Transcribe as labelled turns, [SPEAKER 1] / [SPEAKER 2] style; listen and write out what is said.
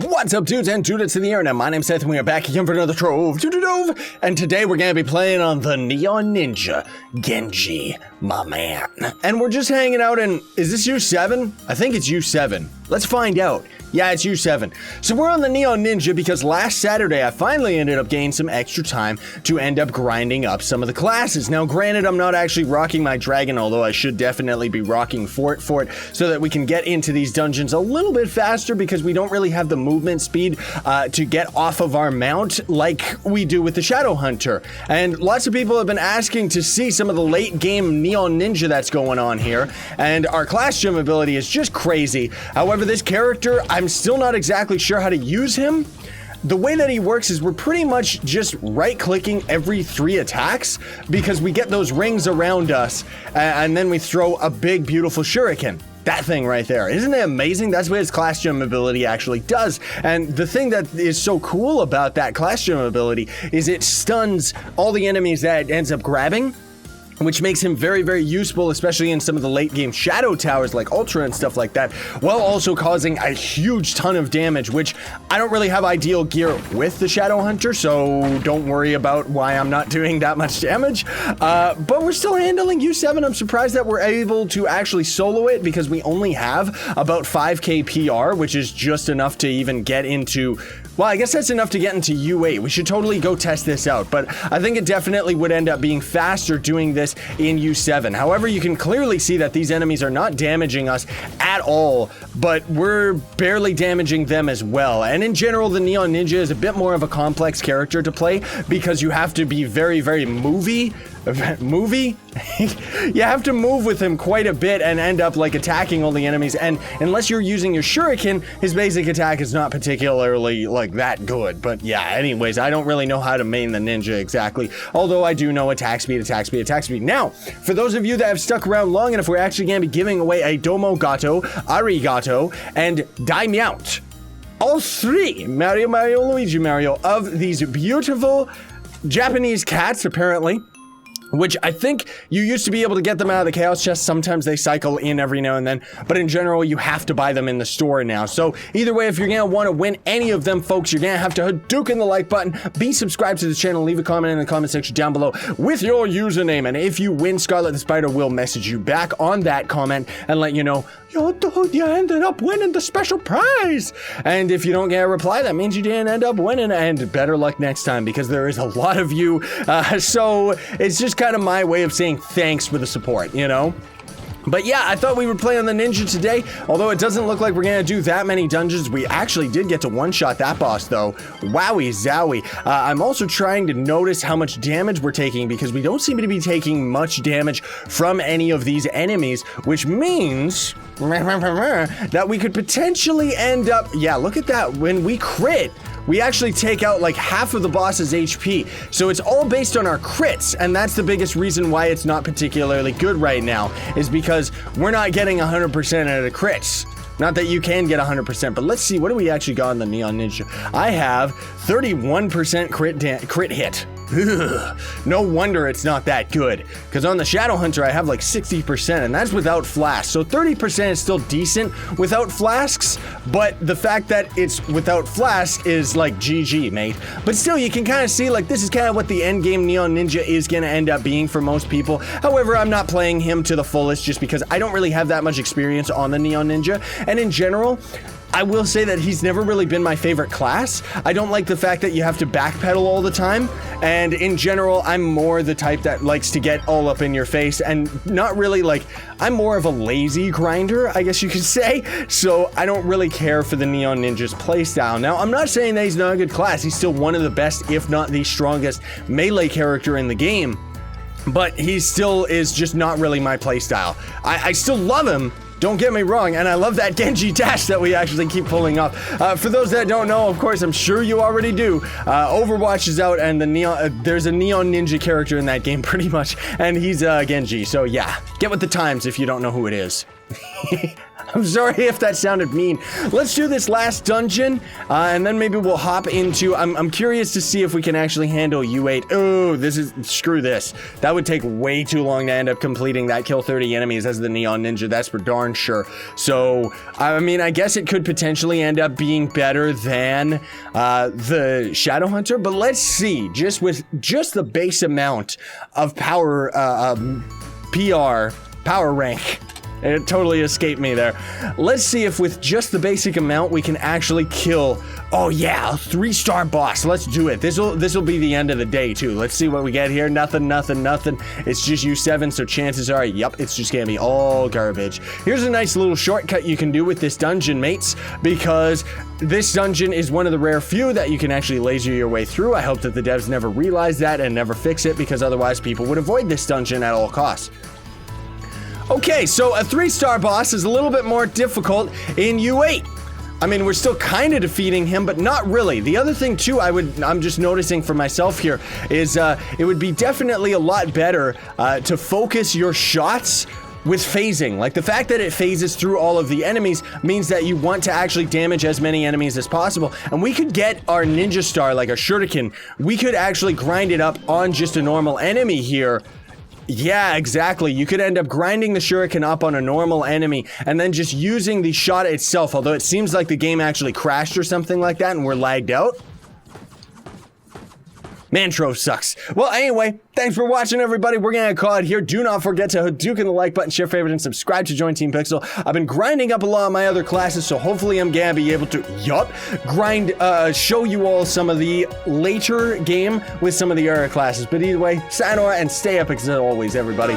[SPEAKER 1] What's up, dudes and dudettes in the internet? My name's Scythe and we are back again for another Trove, and today we're gonna be playing on the Neon Ninja, GENJI, my man. And we're just hanging out in, is this U7? I think it's U7. Let's find out. Yeah, it's U7. So we're on the Neon Ninja because last Saturday I finally ended up getting some extra time to end up grinding up some of the classes. Now granted, I'm not actually rocking my dragon, although I should definitely be rocking Fort so that we can get into these dungeons a little bit faster because we don't really have the movement speed to get off of our mount like we do with the Shadow Hunter. And lots of people have been asking to see some of the late game Neon Ninja that's going on here, and our class gem ability is just crazy. However, this character, I'm still not exactly sure how to use him. The way that he works is we're pretty much just right-clicking every 3 attacks because we get those rings around us and then we throw a big, beautiful shuriken. That thing right there. Isn't it amazing? That's what his class gem ability actually does. And the thing that is so cool about that class gem ability is it stuns all the enemies that it ends up grabbing, which makes him very, very useful, especially in some of the late game shadow towers like Ultra and stuff like that, while also causing a huge ton of damage, which I don't really have ideal gear with the Shadow Hunter, so don't worry about why I'm not doing that much damage. But we're still handling U7. I'm surprised that we're able to actually solo it because we only have about 5k PR, which is just enough to even get into, well, I guess that's enough to get into U8. We should totally go test this out, but I think it definitely would end up being faster doing this in U7. However, you can clearly see that these enemies are not damaging us at all, but we're barely damaging them as well. And in general, the Neon Ninja is a bit more of a complex character to play because you have to be very, very you have to move with him quite a bit and end up like attacking all the enemies, and unless you're using your shuriken, his basic attack is not particularly like that good. But yeah, anyways, I don't really know how to main the ninja exactly, although I do know attack speed, attack speed, attack speed. Now, for those of you that have stuck around long enough, we're actually going to be giving away a Domo Gato, Arigato, and Daimyount. All 3 Mario, Luigi, Mario of these beautiful Japanese cats, apparently, which I think you used to be able to get them out of the Chaos Chest. Sometimes they cycle in every now and then, but in general, you have to buy them in the store now. So either way, if you're gonna want to win any of them, folks, you're gonna have to Hadouken the like button, be subscribed to the channel, leave a comment in the comment section down below with your username, and if you win, Scarlet the Spider will message you back on that comment and let you know, yo, dude, you ended up winning the special prize. And if you don't get a reply, that means you didn't end up winning, and better luck next time because there is a lot of you. So it's just kind of my way of saying thanks for the support, you know? But yeah, I thought we would play on the Ninja today, although it doesn't look like we're gonna do that many dungeons. We actually did get to one-shot that boss though. Wowie zowie. I'm also trying to notice how much damage we're taking because we don't seem to be taking much damage from any of these enemies, which means that we could potentially end up, yeah, look at that, when we crit, we actually take out like half of the boss's HP. So it's all based on our crits, and that's the biggest reason why it's not particularly good right now, is because we're not getting 100% out of the crits. Not that you can get 100%, but let's see, what do we actually got on the Neon Ninja? I have 31% crit hit. Ugh. No wonder it's not that good, because on the Shadow Hunter I have like 60%, and that's without flasks. So 30% is still decent without flasks, but the fact that it's without flask is like GG, mate. But still, you can kind of see like this is kind of what the end game Neon Ninja is going to end up being for most people. However, I'm not playing him to the fullest just because I don't really have that much experience on the Neon Ninja, and in general, I will say that he's never really been my favorite class. I don't like the fact that you have to backpedal all the time, and in general, I'm more the type that likes to get all up in your face, and not really like, I'm more of a lazy grinder, I guess you could say, so I don't really care for the Neon Ninja's playstyle. Now, I'm not saying that he's not a good class. He's still one of the best, if not the strongest, melee character in the game, but he still is just not really my playstyle. I still love him, don't get me wrong, and I love that Genji dash that we actually keep pulling off. For those that don't know, of course, I'm sure you already do, Overwatch is out, and there's a Neon Ninja character in that game pretty much, and he's Genji, so yeah, get with the times if you don't know who it is. I'm sorry if that sounded mean. Let's do this last dungeon, and then maybe we'll hop into... I'm curious to see if we can actually handle U8. Oh, screw this. That would take way too long to end up completing that kill 30 enemies as the Neon Ninja, that's for darn sure. So, I mean, I guess it could potentially end up being better than the Shadow Hunter, but let's see, just with the base amount of power, power rank. It totally escaped me there. Let's see if with just the basic amount we can actually kill, oh yeah, a 3-star boss. Let's do it. This'll be the end of the day too. Let's see what we get here. Nothing. It's just U7, so chances are, yep, it's just gonna be all garbage. Here's a nice little shortcut you can do with this dungeon, mates, because this dungeon is one of the rare few that you can actually laser your way through. I hope that the devs never realize that and never fix it, because otherwise people would avoid this dungeon at all costs. Okay, so a 3-star boss is a little bit more difficult in U8. I mean, we're still kind of defeating him, but not really. The other thing too, I'm just noticing for myself here is it would be definitely a lot better to focus your shots with phasing. Like the fact that it phases through all of the enemies means that you want to actually damage as many enemies as possible. And we could get our ninja star, like a shuriken, we could actually grind it up on just a normal enemy here. Yeah, exactly. You could end up grinding the shuriken up on a normal enemy and then just using the shot itself, although it seems like the game actually crashed or something like that and we're lagged out. Man, Trove sucks. Well, anyway, thanks for watching, everybody. We're gonna call it here. Do not forget to Hadouken the like button, share, favorite, and subscribe to join Team Pixel. I've been grinding up a lot of my other classes, so hopefully I'm gonna be able to, show you all some of the later game with some of the other classes. But either way, sayonara and stay epic as always, everybody.